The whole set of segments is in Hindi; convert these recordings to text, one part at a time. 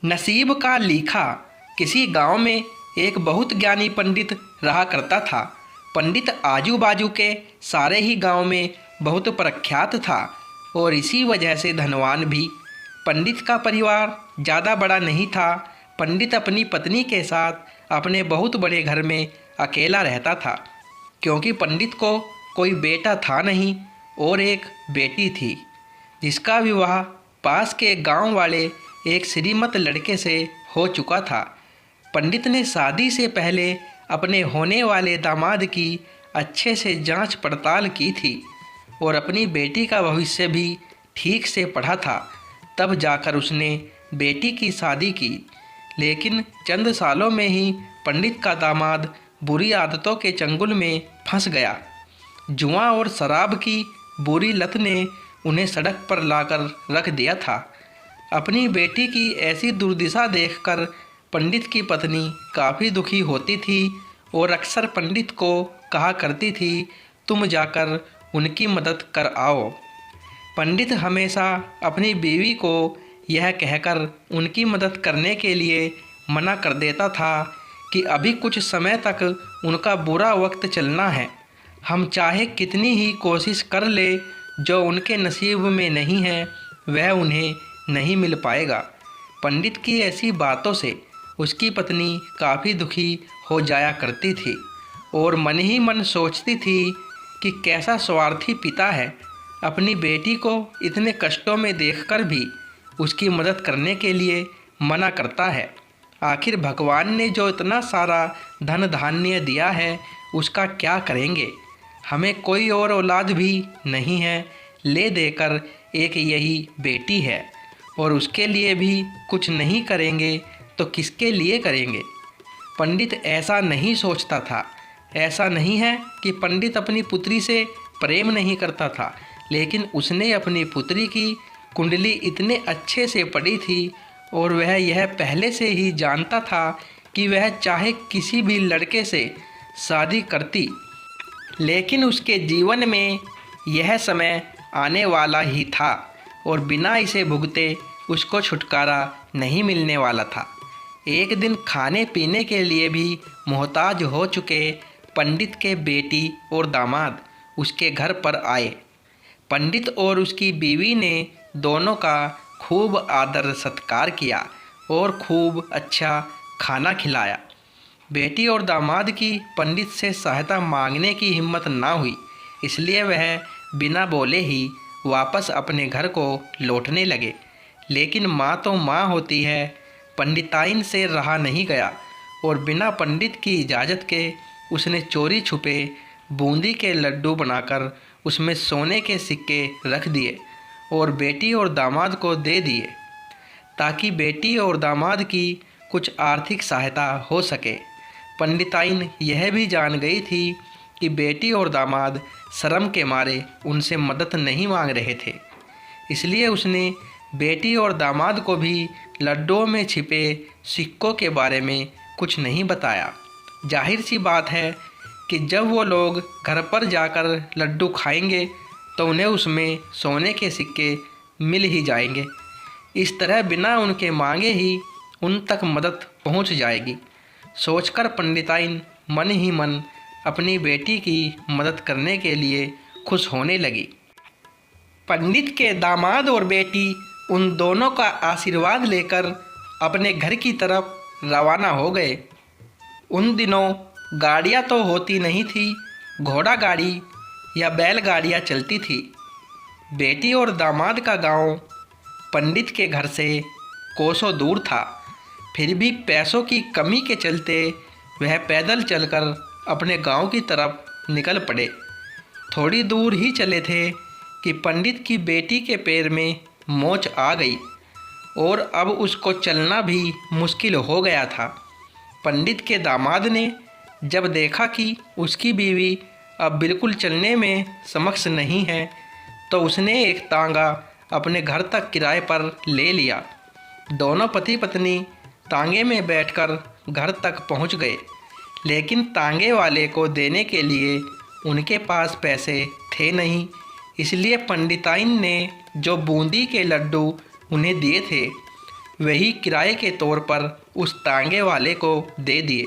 नसीब का लिखा। किसी गांव में एक बहुत ज्ञानी पंडित रहा करता था। पंडित आजू बाजू के सारे ही गांव में बहुत प्रख्यात था और इसी वजह से धनवान भी। पंडित का परिवार ज़्यादा बड़ा नहीं था। पंडित अपनी पत्नी के साथ अपने बहुत बड़े घर में अकेला रहता था, क्योंकि पंडित को कोई बेटा था नहीं और एक बेटी थी, जिसका विवाह पास के गांव वाले एक श्रीमंत लड़के से हो चुका था। पंडित ने शादी से पहले अपने होने वाले दामाद की अच्छे से जांच पड़ताल की थी और अपनी बेटी का भविष्य भी ठीक से पढ़ा था। तब जाकर उसने बेटी की शादी की। लेकिन चंद सालों में ही पंडित का दामाद बुरी आदतों के चंगुल में फंस गया। जुआ और शराब की बुरी लत ने उन्हें सड़क पर लाकर रख दिया था। अपनी बेटी की ऐसी दुर्दशा देखकर पंडित की पत्नी काफ़ी दुखी होती थी और अक्सर पंडित को कहा करती थी, तुम जाकर उनकी मदद कर आओ। पंडित हमेशा अपनी बीवी को यह कहकर उनकी मदद करने के लिए मना कर देता था कि अभी कुछ समय तक उनका बुरा वक्त चलना है। हम चाहे कितनी ही कोशिश कर ले, जो उनके नसीब में नहीं है वह उन्हें नहीं मिल पाएगा। पंडित की ऐसी बातों से उसकी पत्नी काफ़ी दुखी हो जाया करती थी और मन ही मन सोचती थी कि कैसा स्वार्थी पिता है, अपनी बेटी को इतने कष्टों में देखकर भी उसकी मदद करने के लिए मना करता है। आखिर भगवान ने जो इतना सारा धन धान्य दिया है उसका क्या करेंगे। हमें कोई और औलाद भी नहीं है, ले देकर एक यही बेटी है और उसके लिए भी कुछ नहीं करेंगे तो किसके लिए करेंगे। पंडित ऐसा नहीं सोचता था। ऐसा नहीं है कि पंडित अपनी पुत्री से प्रेम नहीं करता था, लेकिन उसने अपनी पुत्री की कुंडली इतने अच्छे से पढ़ी थी और वह यह पहले से ही जानता था कि वह चाहे किसी भी लड़के से शादी करती, लेकिन उसके जीवन में यह समय आने वाला ही था और बिना इसे भुगते उसको छुटकारा नहीं मिलने वाला था। एक दिन खाने पीने के लिए भी मोहताज हो चुके पंडित के बेटी और दामाद उसके घर पर आए। पंडित और उसकी बीवी ने दोनों का खूब आदर सत्कार किया और खूब अच्छा खाना खिलाया। बेटी और दामाद की पंडित से सहायता मांगने की हिम्मत ना हुई, इसलिए वह बिना बोले ही वापस अपने घर को लौटने लगे। लेकिन माँ तो माँ होती है। पंडिताइन से रहा नहीं गया और बिना पंडित की इजाज़त के उसने चोरी छुपे बूंदी के लड्डू बनाकर उसमें सोने के सिक्के रख दिए और बेटी और दामाद को दे दिए, ताकि बेटी और दामाद की कुछ आर्थिक सहायता हो सके। पंडिताइन यह भी जान गई थी कि बेटी और दामाद शर्म के मारे उनसे मदद नहीं मांग रहे थे, इसलिए उसने बेटी और दामाद को भी लड्डुओं में छिपे सिक्कों के बारे में कुछ नहीं बताया। जाहिर सी बात है कि जब वो लोग घर पर जाकर लड्डू खाएंगे तो उन्हें उसमें सोने के सिक्के मिल ही जाएंगे। इस तरह बिना उनके मांगे ही उन तक मदद पहुंच जाएगी। सोचकर पंडिताइन मन ही मन अपनी बेटी की मदद करने के लिए खुश होने लगी। पंडित के दामाद और बेटी उन दोनों का आशीर्वाद लेकर अपने घर की तरफ रवाना हो गए। उन दिनों गाड़ियाँ तो होती नहीं थी, घोड़ा गाड़ी या बैलगाड़ियाँ चलती थी। बेटी और दामाद का गांव पंडित के घर से कोसों दूर था, फिर भी पैसों की कमी के चलते वह पैदल चलकर अपने गांव की तरफ निकल पड़े। थोड़ी दूर ही चले थे कि पंडित की बेटी के पैर में मोच आ गई और अब उसको चलना भी मुश्किल हो गया था। पंडित के दामाद ने जब देखा कि उसकी बीवी अब बिल्कुल चलने में समक्ष नहीं है, तो उसने एक तांगा अपने घर तक किराए पर ले लिया। दोनों पति पत्नी तांगे में बैठकर घर तक पहुंच गए, लेकिन तांगे वाले को देने के लिए उनके पास पैसे थे नहीं, इसलिए पंडिताइन ने जो बूंदी के लड्डू उन्हें दिए थे वही किराए के तौर पर उस तांगे वाले को दे दिए।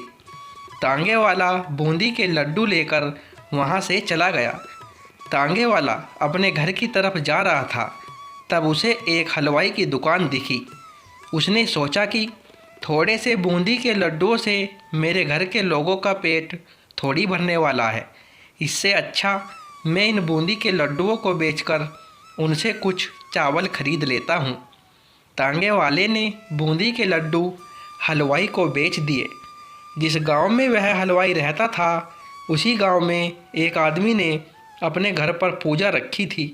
तांगे वाला बूंदी के लड्डू लेकर वहाँ से चला गया। तांगे वाला अपने घर की तरफ जा रहा था, तब उसे एक हलवाई की दुकान दिखी। उसने सोचा कि थोड़े से बूंदी के लड्डुओं से मेरे घर के लोगों का पेट थोड़ी भरने वाला है। इससे अच्छा मैं इन बूंदी के लड्डुओं को बेचकर उनसे कुछ चावल खरीद लेता हूँ। तांगे वाले ने बूंदी के लड्डू हलवाई को बेच दिए। जिस गांव में वह हलवाई रहता था, उसी गांव में एक आदमी ने अपने घर पर पूजा रखी थी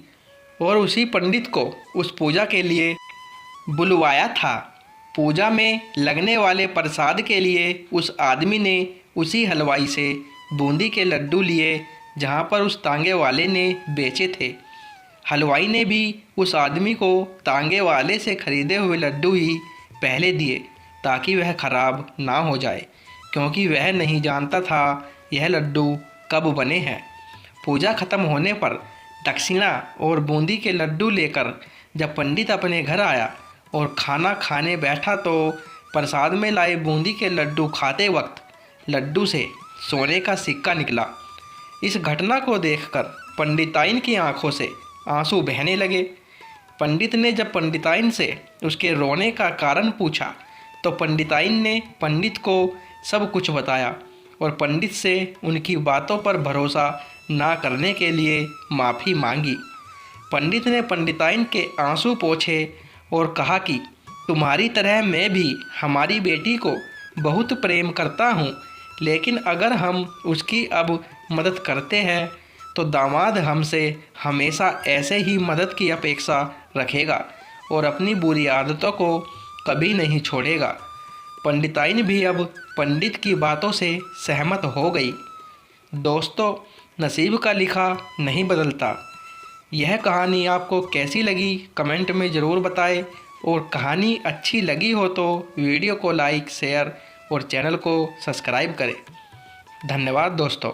और उसी पंडित को उस पूजा के लिए बुलवाया था। पूजा में लगने वाले प्रसाद के लिए उस आदमी ने उसी हलवाई से बूंदी के लड्डू लिए जहाँ पर उस तांगे वाले ने बेचे थे। हलवाई ने भी उस आदमी को तांगे वाले से खरीदे हुए लड्डू ही पहले दिए ताकि वह खराब ना हो जाए, क्योंकि वह नहीं जानता था यह लड्डू कब बने हैं। पूजा खत्म होने पर दक्षिणा और बूंदी के लड्डू लेकर जब पंडित अपने घर आया और खाना खाने बैठा तो प्रसाद में लाए बूंदी के लड्डू खाते वक्त लड्डू से सोने का सिक्का निकला। इस घटना को देखकर पंडिताइन की आंखों से आंसू बहने लगे। पंडित ने जब पंडिताइन से उसके रोने का कारण पूछा तो पंडिताइन ने पंडित को सब कुछ बताया और पंडित से उनकी बातों पर भरोसा ना करने के लिए माफ़ी मांगी। पंडित ने पंडिताइन के आंसू पोंछे और कहा कि तुम्हारी तरह मैं भी हमारी बेटी को बहुत प्रेम करता हूँ, लेकिन अगर हम उसकी अब मदद करते हैं तो दामाद हमसे हमेशा ऐसे ही मदद की अपेक्षा रखेगा और अपनी बुरी आदतों को कभी नहीं छोड़ेगा। पंडिताइन भी अब पंडित की बातों से सहमत हो गई। दोस्तों, नसीब का लिखा नहीं बदलता। यह कहानी आपको कैसी लगी कमेंट में ज़रूर बताएं और कहानी अच्छी लगी हो तो वीडियो को लाइक, शेयर और चैनल को सब्सक्राइब करें। धन्यवाद दोस्तों।